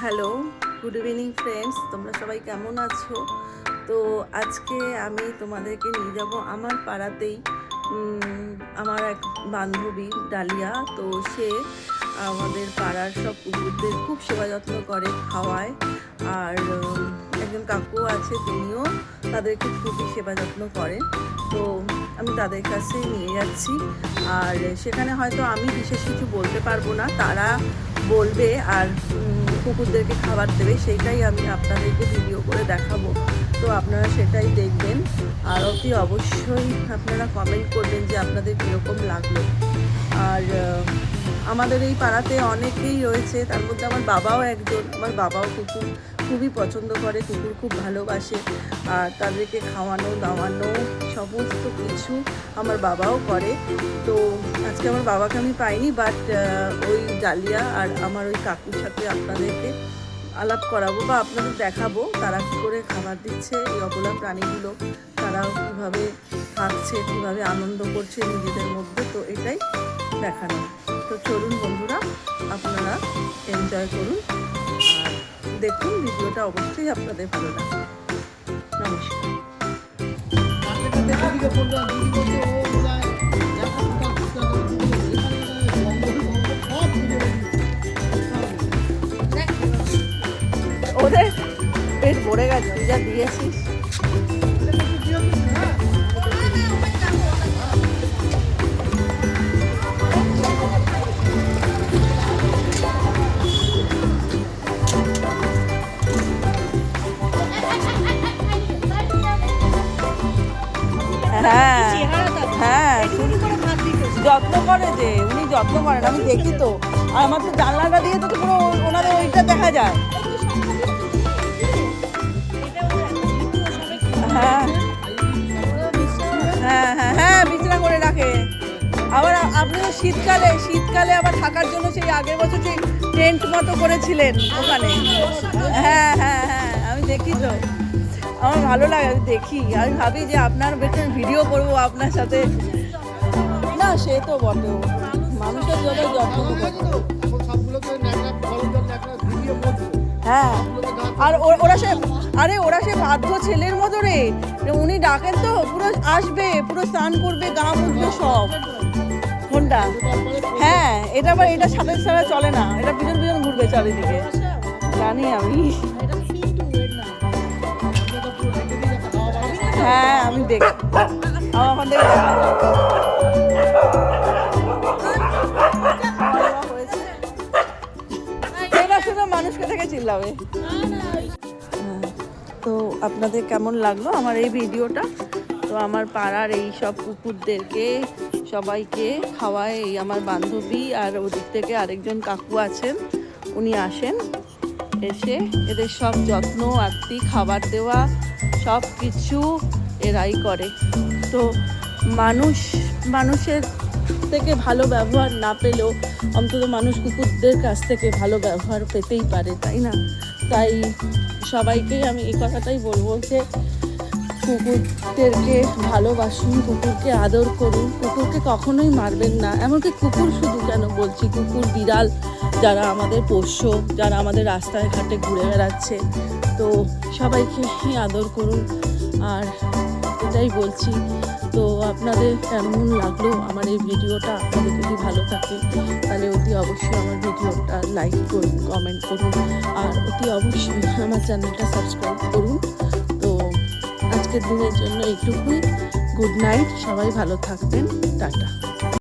Hello, good evening friends, তোমরা সবাই কেমন আছো? তো আজকে আমি তোমাদেরকে নিয়ে যাব আমার পাড়াতেই। আমার এক বান্ধবী ডালিয়া, তো সে আমাদের পাড়ার সব কুকুরদের খুব সেবা যত্ন করে, খাওয়ায়। আর একজন কাকু আছে, তিনিও তাদেরকে খুবই সেবা যত্ন করেন। তো আমি তাদের কাছে নিয়ে যাচ্ছি। আর সেখানে হয়তো আমি বিশেষ কিছু বলতে পারবো না, তারা বলবে আর কুকুরদেরকে খাবার দেবে, সেইটাই আমি আপনাদেরকে ভিডিও করে দেখাবো। তো আপনারা সেটাই দেখবেন। আর অতি অবশ্যই আপনারা কমেন্ট করবেন যে আপনাদের কীরকম লাগলো। আর আমাদের এই পাড়াতে অনেকেই রয়েছে, তার মধ্যে আমার বাবাও একজন। আমার বাবাও কুকুর খুবই পছন্দ করে, কুকুর খুব ভালোবাসে। আর তাদেরকে খাওয়ানো দাওয়ানো সমস্ত কিছু আমার বাবাও করে। তো আজকে আমার বাবাকে আমি পাইনি, বাট ওই ডালিয়া আর আমার ওই কাকুর সাথে আপনাদেরকে আলাপ করাবো বা আপনাদের দেখাবো তারা কী করে খাবার দিচ্ছে, এই অবলা প্রাণীগুলো তারাও কীভাবে থাকছে, কীভাবে আনন্দ করছে নিজেদের মধ্যে। তো এটাই দেখানো। তো চলুন বন্ধুরা, আপনারা এনজয় করুন আর দেখুন, ভিডিওটা অবশ্যই আপনাদের ভালো লাগবে। নমস্কার। ওদের পেট ভরে গেছে, তুই যা দিয়েছিস। হ্যাঁ হ্যাঁ, যত্ন করে, যে উনি যত্ন করেন, আমি দেখি তো। আর আমার তো জানলাটা দিয়ে তো পুরো ওনাদের ওইটা দেখা যায়। হ্যাঁ হ্যাঁ হ্যাঁ হ্যাঁ, বিছানা করে রাখে। আবার আপনি শীতকালে আবার থাকার জন্য সেই আগের বছর সেই টেন্ট মতো করেছিলেন ওখানে। হ্যাঁ হ্যাঁ হ্যাঁ, আমি দেখি তো, আমার ভালো লাগে, আমি দেখি। আমি ভাবি যে আপনার বেতন ভিডিও করবো আপনার সাথে। না সে তো বটেও, মানুষের জন্য যত্ন। হ্যাঁ, আর ওরা সে বাধ্য ছেলের মতো রে, উনি ডাকেন তো পুরো আসবে, পুরো স্নান করবে, গা মুছবে সব। কোনটা? হ্যাঁ, এটা আবার এটা সাথে ছাড়া চলে না, এটা পিছন পিছন ঘুরবে চারিদিকে, জানি আমি। হ্যাঁ আমি দেখি, আমার ওখান থেকে দেখা মানুষকে থেকে চিল্লাবে। তো আপনাদের কেমন লাগলো আমার এই ভিডিওটা? তো আমার পাড়ার এই সব কুকুরদেরকে সবাইকে খাওয়ায় এই আমার বান্ধবী, আর ওদিক থেকে আরেকজন কাকু আছেন, উনি আসেন, এসে এদের সব যত্ন আত্মি খাবার দেওয়া সব কিছু এরাই করে। তো মানুষের থেকে ভালো ব্যবহার না পেলেও অন্তত মানুষ কুকুরদের কাছ থেকে ভালো ব্যবহার পেতেই পারে, তাই না? তাই সবাইকেই আমি এই কথাটাই বলবো যে কুকুরদেরকে ভালোবাসুন, কুকুরকে আদর করুন, কুকুরকে কখনোই মারবেন না। এমনকি কুকুর শুধু কেন বলছি, কুকুর বিড়াল যারা আমাদের পোষ্য, যারা আমাদের রাস্তায় ঘাটে ঘুরে বেড়াচ্ছে, তো সবাইকে আদর করুন। আর এটাই বলছি। তো আপনাদের কেমন লাগলো আমার এই ভিডিওটা? আপনাদের যদি ভালো থাকে তাহলে অতি অবশ্যই আমার ভিডিওটা লাইক করুন, কমেন্ট করুন, আর অতি অবশ্যই আমার চ্যানেলটা সাবস্ক্রাইব করুন। তো আজকের দিনের জন্য এইটুকুই। গুড নাইট, সবাই ভালো থাকবেন, টাটা।